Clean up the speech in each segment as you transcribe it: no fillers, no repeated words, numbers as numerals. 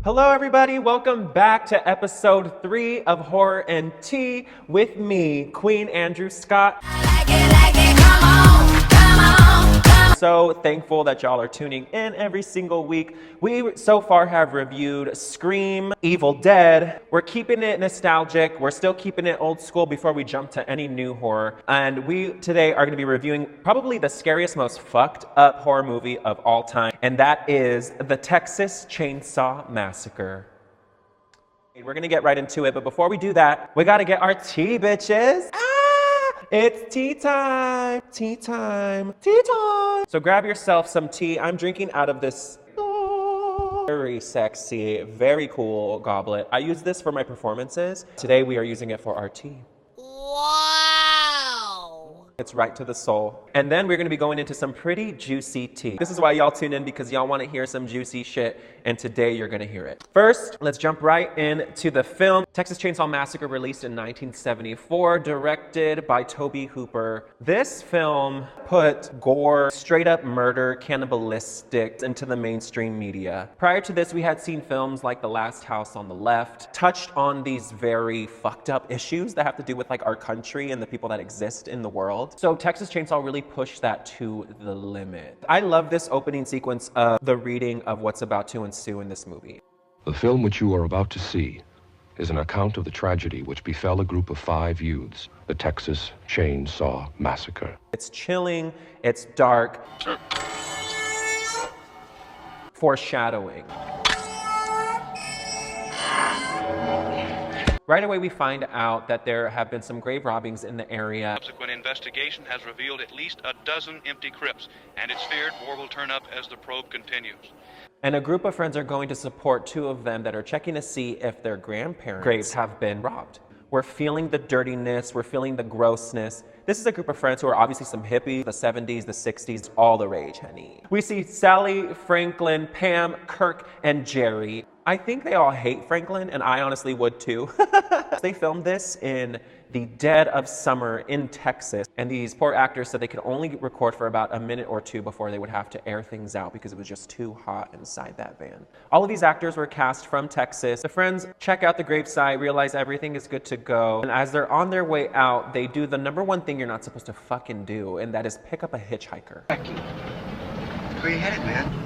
Hello, everybody. Welcome back to episode 3 of Horror and Tea with me, Queen Andrew Scott. So thankful that y'all are tuning in every single week. We so far have reviewed Scream, Evil Dead. We're keeping it nostalgic. We're still keeping it old school before we jump to any new horror. And we today are going to be reviewing probably the scariest, most fucked up horror movie of all time. And that is the Texas Chain Saw Massacre. We're going to get right into it. But before we do that, we got to get our tea, bitches. It's tea time, tea time, tea time. So grab yourself some tea. I'm drinking out of this very sexy, very cool goblet. I use this for my performances. Today we are using it for our tea. Wow! It's right to the soul. And then we're gonna be going into some pretty juicy tea. This is why y'all tune in, because y'all wanna hear some juicy shit, and today you're gonna hear it. First, let's jump right into the film. Texas Chain Saw Massacre, released in 1974, directed by Tobe Hooper. This film put gore, straight up murder, cannibalistic into the mainstream media. Prior to this, we had seen films like The Last House on the Left, touched on these very fucked up issues that have to do with like our country and the people that exist in the world. So Texas Chain Saw really pushed that to the limit. I love this opening sequence of the reading of what's about to ensue in this movie. The film which you are about to see is an account of the tragedy which befell a group of 5 youths, the Texas Chain Saw Massacre. It's chilling, it's dark. Foreshadowing. Right away, we find out that there have been some grave robbings in the area. Subsequent investigation has revealed at least a dozen empty crypts, and it's feared more will turn up as the probe continues. And a group of friends are going to support 2 of them that are checking to see if their grandparents' graves have been robbed. We're feeling the dirtiness, we're feeling the grossness. This is a group of friends who are obviously some hippies, the 70s, the 60s, all the rage, honey. We see Sally, Franklin, Pam, Kirk, and Jerry. I think they all hate Franklin, and I honestly would too. They filmed this in the dead of summer in Texas, and these poor actors said they could only record for about a minute or 2 before they would have to air things out because it was just too hot inside that van. All of these actors were cast from Texas. The friends check out the gravesite, realize everything is good to go, and as they're on their way out, they do the number one thing you're not supposed to fucking do, and that is pick up a hitchhiker. Where you headed, man?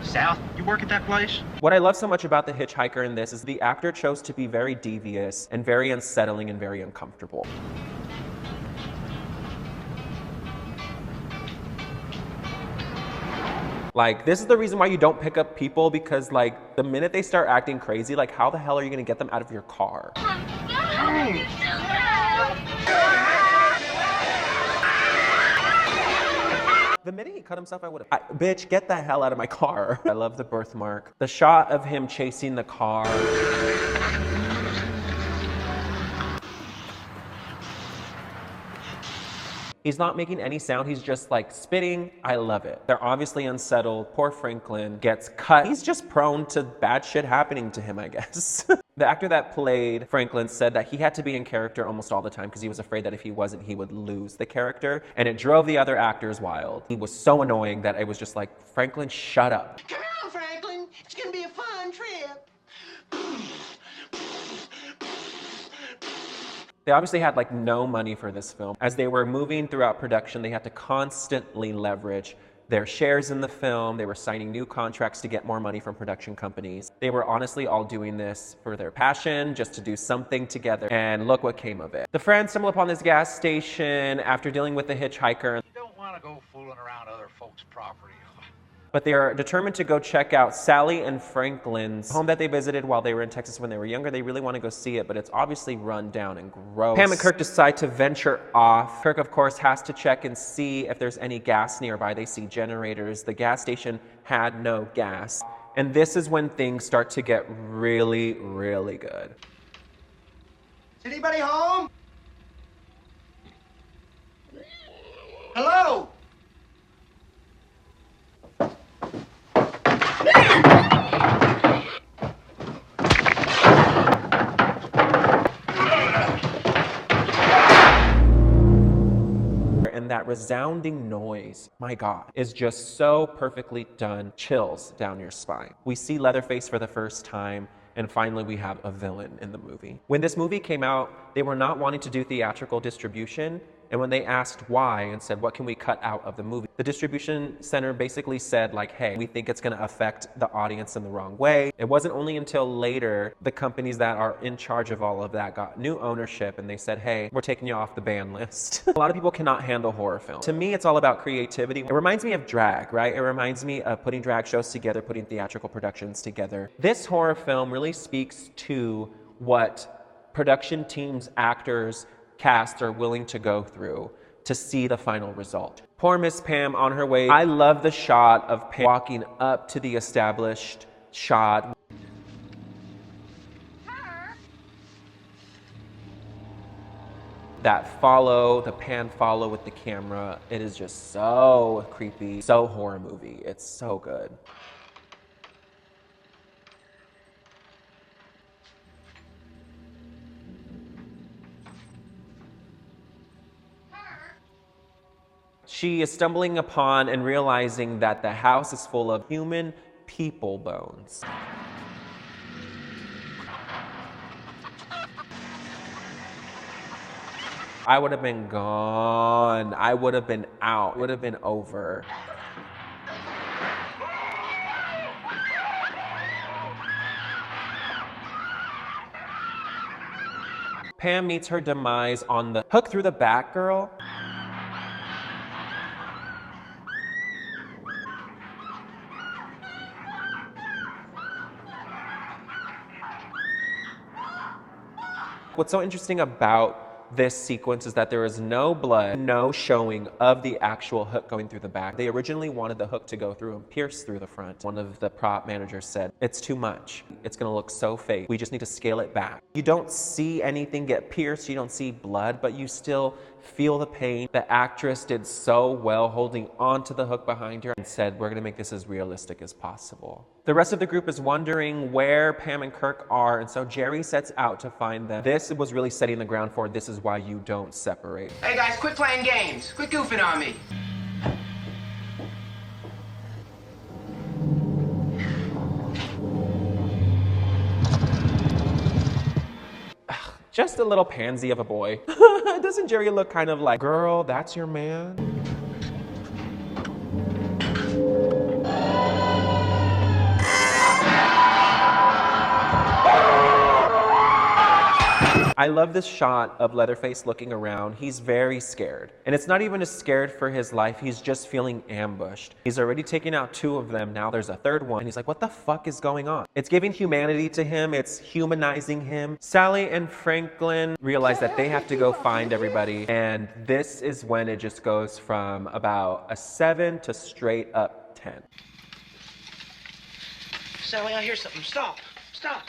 South? You work at that place? What I love so much about the hitchhiker in this is the actor chose to be very devious and very unsettling and very uncomfortable. Like, this is the reason why you don't pick up people, because like the minute they start acting crazy, like how the hell are you gonna get them out of your car? The minute he cut himself, I would have, bitch, get the hell out of my car. I love the birthmark. The shot of him chasing the car. He's not making any sound, he's just like spitting. I love it. They're obviously unsettled. Poor Franklin gets cut. He's just prone to bad shit happening to him, I guess. The actor that played Franklin said that he had to be in character almost all the time because he was afraid that if he wasn't, he would lose the character. And it drove the other actors wild. He was so annoying that it was just like, Franklin, shut up. Come on, Franklin. It's gonna be a fun trip. They obviously had like no money for this film. As they were moving throughout production, they had to constantly leverage their shares in the film. They were signing new contracts to get more money from production companies. They were honestly all doing this for their passion, just to do something together. And look what came of it. The friends stumble upon this gas station after dealing with the hitchhiker. You don't want to go fooling around other folks' property. But they are determined to go check out Sally and Franklin's home that they visited while they were in Texas when they were younger. They really want to go see it, but it's obviously run down and gross. Pam and Kirk decide to venture off. Kirk, of course, has to check and see if there's any gas nearby. They see generators. The gas station had no gas. And this is when things start to get really, really good. Is anybody home? Hello? And that resounding noise, my God, is just so perfectly done. Chills down your spine. We see Leatherface for the first time, and finally we have a villain in the movie. When this movie came out, they were not wanting to do theatrical distribution, and when they asked why and said, what can we cut out of the movie? The distribution center basically said like, hey, we think it's gonna affect the audience in the wrong way. It wasn't only until later the companies that are in charge of all of that got new ownership and they said, hey, we're taking you off the ban list. A lot of people cannot handle horror film. To me, it's all about creativity. It reminds me of drag, right? It reminds me of putting drag shows together, putting theatrical productions together. This horror film really speaks to what production teams, actors, cast are willing to go through to see the final result. Poor Miss Pam on her way. I love the shot of Pam walking up to the established shot. That follow, the pan follow with the camera, it is just so creepy, so horror movie. It's so good. She is stumbling upon and realizing that the house is full of human people bones. I would have been gone. I would have been out. It would have been over. Pam meets her demise on the hook through the back, girl. What's so interesting about this sequence is that there is no blood, no showing of the actual hook going through the back. They originally wanted the hook to go through and pierce through the front. One of the prop managers said, it's too much. It's gonna look so fake. We just need to scale it back. You don't see anything get pierced, you don't see blood, but you still feel the pain. The actress did so well holding onto the hook behind her and said, we're gonna make this as realistic as possible. The rest of the group is wondering where Pam and Kirk are, and so Jerry sets out to find them. This was really setting the ground for this is why you don't separate. Hey guys, quit playing games. Quit goofing on me. Just a little pansy of a boy. Doesn't Jerry look kind of like, girl, that's your man? I love this shot of Leatherface looking around. He's very scared. And it's not even just scared for his life, he's just feeling ambushed. He's already taken out 2 of them, now there's a 3rd one. And he's like, what the fuck is going on? It's giving humanity to him, it's humanizing him. Sally and Franklin realize that they have to go find everybody. And this is when it just goes from about a 7 to straight up 10. Sally, I hear something. Stop. Stop.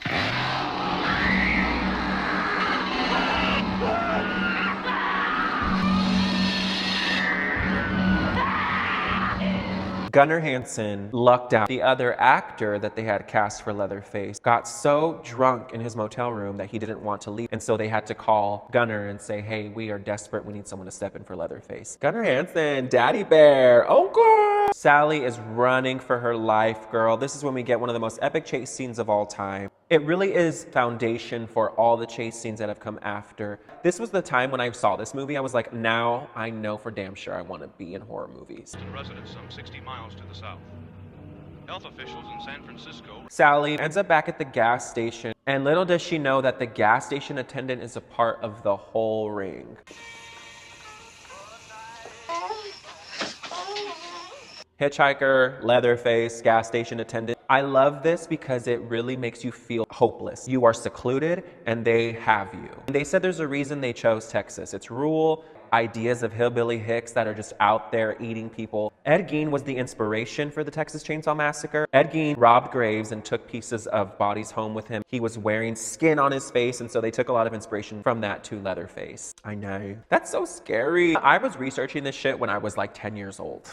Gunnar Hansen lucked out. The other actor that they had cast for Leatherface got so drunk in his motel room that he didn't want to leave. And so they had to call Gunnar and say, hey, we are desperate. We need someone to step in for Leatherface. Gunnar Hansen, Daddy Bear, oh girl. Sally is running for her life, girl. This is when we get one of the most epic chase scenes of all time. It really is foundation for all the chase scenes that have come after. This was the time when I saw this movie, I was like, now I know for damn sure I want to be in horror movies. Residents some 60 miles to the south. Health officials in San Francisco. Sally ends up back at the gas station, and little does she know that the gas station attendant is a part of the whole ring. Hitchhiker, Leatherface, gas station attendant. I love this because it really makes you feel hopeless. You are secluded and they have you. They said there's a reason they chose Texas. It's rural, ideas of hillbilly hicks that are just out there eating people. Ed Gein was the inspiration for the Texas Chain Saw Massacre. Ed Gein robbed graves and took pieces of bodies home with him. He was wearing skin on his face, and so they took a lot of inspiration from that to Leatherface. I know. That's so scary. I was researching this shit when I was like 10 years old.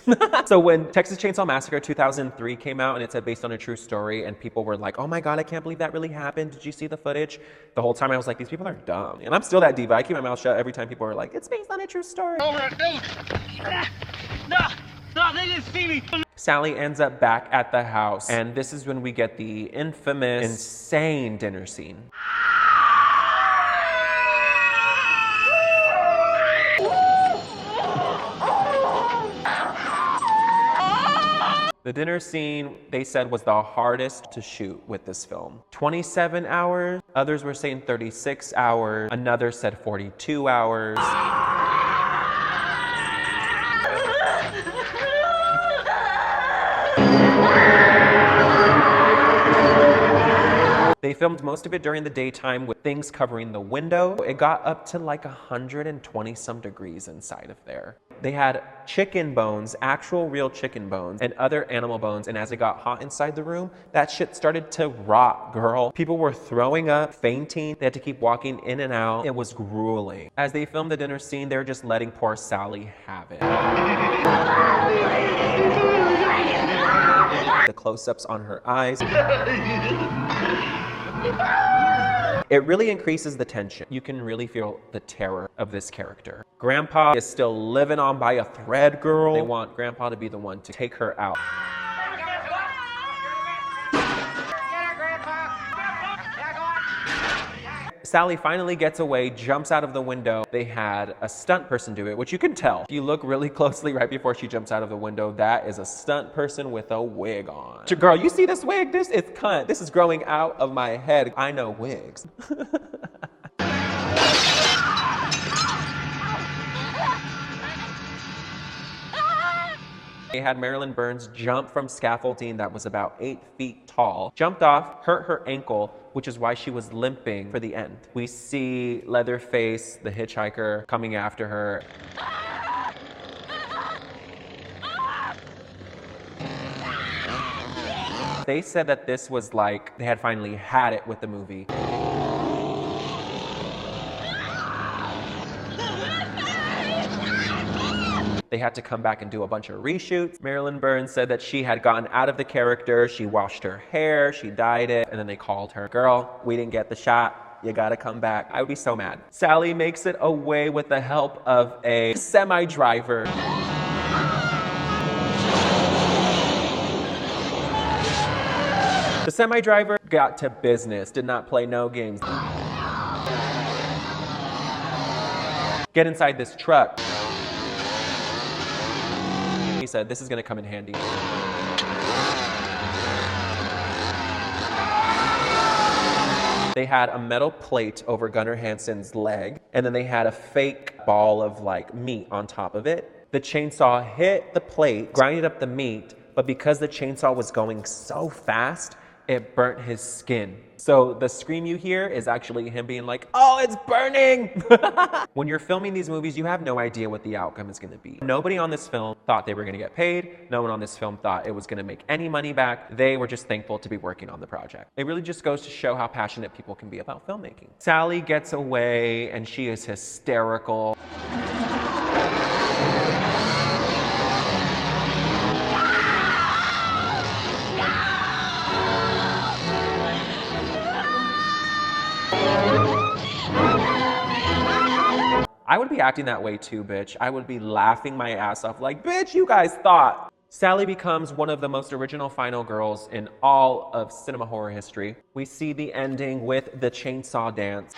So when Texas Chain Saw Massacre 2003 came out and it said based on a true story, and people were like, oh my God, I can't believe that really happened. Did you see the footage? The whole time I was like, these people are dumb. And I'm still that diva. I keep my mouth shut every time people are like, it's based on a my true story. Over it, dude. No, they didn't see me. Sally ends up back at the house, and this is when we get the infamous, insane dinner scene. The dinner scene, they said, was the hardest to shoot with this film. 27 hours, others were saying 36 hours, another said 42 hours. They filmed most of it during the daytime with things covering the window. It got up to like 120 some degrees inside of there. They had chicken bones, actual real chicken bones, and other animal bones, and as it got hot inside the room, that shit started to rot, girl. People were throwing up, fainting. They had to keep walking in and out. It was grueling. As they filmed the dinner scene, they were just letting poor Sally have it. The close-ups on her eyes. It really increases the tension. You can really feel the terror of this character. Grandpa is still living on by a thread, girl. They want Grandpa to be the one to take her out. Sally finally gets away, jumps out of the window. They had a stunt person do it, which you can tell. If you look really closely right before she jumps out of the window, that is a stunt person with a wig on. Girl, you see this wig? This is cunt. This is growing out of my head. I know wigs. They had Marilyn Burns jump from scaffolding that was about 8 feet tall, jumped off, hurt her ankle, which is why she was limping for the end. We see Leatherface, the hitchhiker, coming after her. They said that this was like, they had finally had it with the movie. They had to come back and do a bunch of reshoots. Marilyn Burns said that she had gotten out of the character, she washed her hair, she dyed it, and then they called her, girl, we didn't get the shot, you gotta come back. I would be so mad. Sally makes it away with the help of a semi-driver. The semi-driver got to business, did not play no games. Get inside this truck. He said, this is gonna come in handy. They had a metal plate over Gunnar Hansen's leg, and then they had a fake ball of like meat on top of it. The chainsaw hit the plate, grinded up the meat, but because the chainsaw was going so fast, it burnt his skin. So the scream you hear is actually him being like, oh, it's burning! When you're filming these movies, you have no idea what the outcome is gonna be. Nobody on this film thought they were gonna get paid. No one on this film thought it was gonna make any money back. They were just thankful to be working on the project. It really just goes to show how passionate people can be about filmmaking. Sally gets away and she is hysterical. I would be acting that way too, bitch. I would be laughing my ass off like, bitch, you guys thought. Sally becomes one of the most original final girls in all of cinema horror history. We see the ending with the chainsaw dance.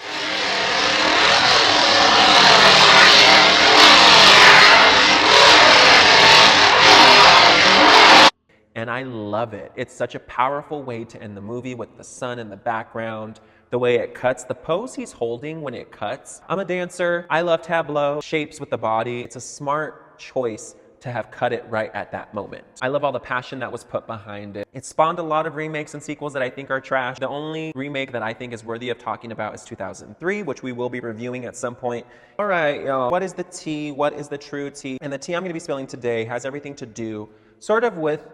And I love it. It's such a powerful way to end the movie with the sun in the background. The way it cuts, the pose he's holding when it cuts. I'm a dancer, I love tableau, shapes with the body. It's a smart choice to have cut it right at that moment. I love all the passion that was put behind it. It spawned a lot of remakes and sequels that I think are trash. The only remake that I think is worthy of talking about is 2003, which we will be reviewing at some point. All right, y'all, what is the tea? What is the true tea? And the tea I'm gonna be spilling today has everything to do sort of with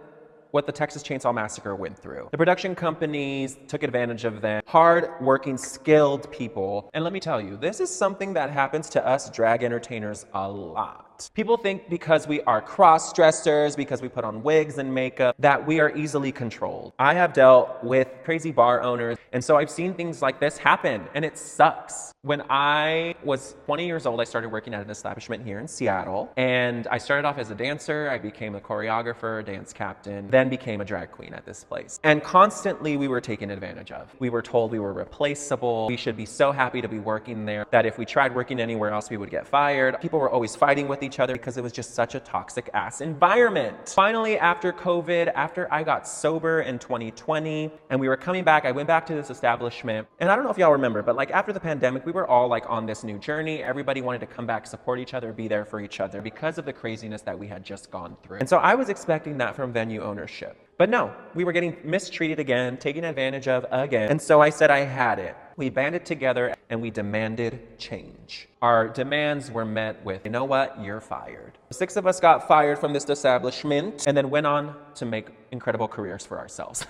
what the Texas Chain Saw Massacre went through. The production companies took advantage of them, hard-working, skilled people. And let me tell you, this is something that happens to us drag entertainers a lot. lot. People think because we are cross-dressers, because we put on wigs and makeup, that we are easily controlled. I have dealt with crazy bar owners, and so I've seen things like this happen, and it sucks. When I was 20 years old, I started working at an establishment here in Seattle, and I started off as a dancer. I became a choreographer, dance captain, then became a drag queen at this place. And constantly we were taken advantage of. We were told we were replaceable. We should be so happy to be working there that if we tried working anywhere else, we would get fired. People were always fighting with each other because it was just such a toxic ass environment. Finally, after COVID, after I got sober in 2020 and we were coming back, I went back to this establishment. And I don't know if y'all remember, but like after the pandemic, we were all like on this new journey. Everybody wanted to come back, support each other, be there for each other because of the craziness that we had just gone through. And so I was expecting that from venue ownership. But no, we were getting mistreated again, taken advantage of again. And so I said I had it. We banded together and we demanded change. Our demands were met with, you know what, you're fired. 6 of us got fired from this establishment and then went on to make incredible careers for ourselves.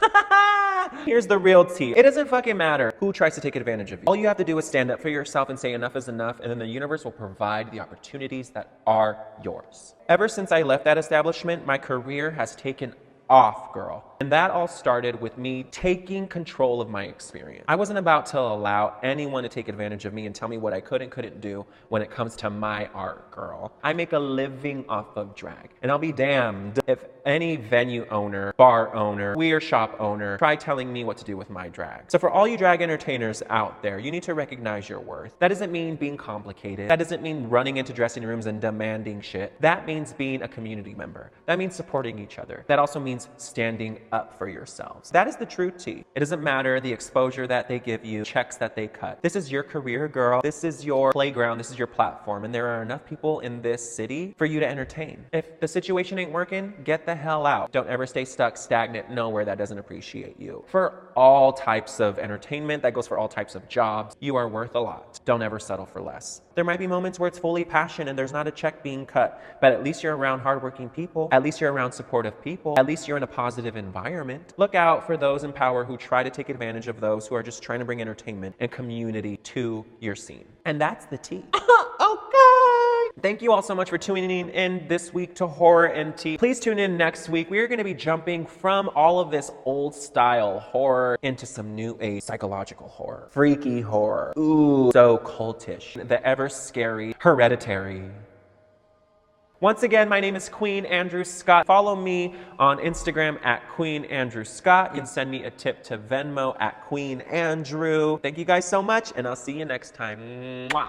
Here's the real tea. It doesn't fucking matter who tries to take advantage of you. All you have to do is stand up for yourself and say enough is enough, and then the universe will provide the opportunities that are yours. Ever since I left that establishment, my career has taken off, girl. And that all started with me taking control of my experience. I wasn't about to allow anyone to take advantage of me and tell me what I could and couldn't do when it comes to my art, girl. I make a living off of drag. And I'll be damned if any venue owner, bar owner, weird shop owner try telling me what to do with my drag. So for all you drag entertainers out there, you need to recognize your worth. That doesn't mean being complicated. That doesn't mean running into dressing rooms and demanding shit. That means being a community member. That means supporting each other. That also means standing up for yourselves. That is the true tea. It doesn't matter the exposure that they give you, checks that they cut. This is your career, girl. This is your playground. This is your platform. And there are enough people in this city for you to entertain. If the situation ain't working, get the hell out. Don't ever stay stuck, stagnant, nowhere that doesn't appreciate you. For all types of entertainment, that goes for all types of jobs, you are worth a lot. Don't ever settle for less. There might be moments where it's fully passion and there's not a check being cut, but at least you're around hardworking people. At least you're around supportive people. At least you're in a positive environment. Look out for those in power who try to take advantage of those who are just trying to bring entertainment and community to your scene. And that's the tea. Okay. Thank you all so much for tuning in this week to Horror and Tea. Please tune in next week. We are going to be jumping from all of this old style horror into some new age psychological horror. Freaky horror. Ooh, so cultish. The ever scary Hereditary. Once again, my name is Queen Andrew Scott. Follow me on Instagram at Queen Andrew Scott. You can send me a tip to Venmo at Queen Andrew. Thank you guys so much, and I'll see you next time. Mwah.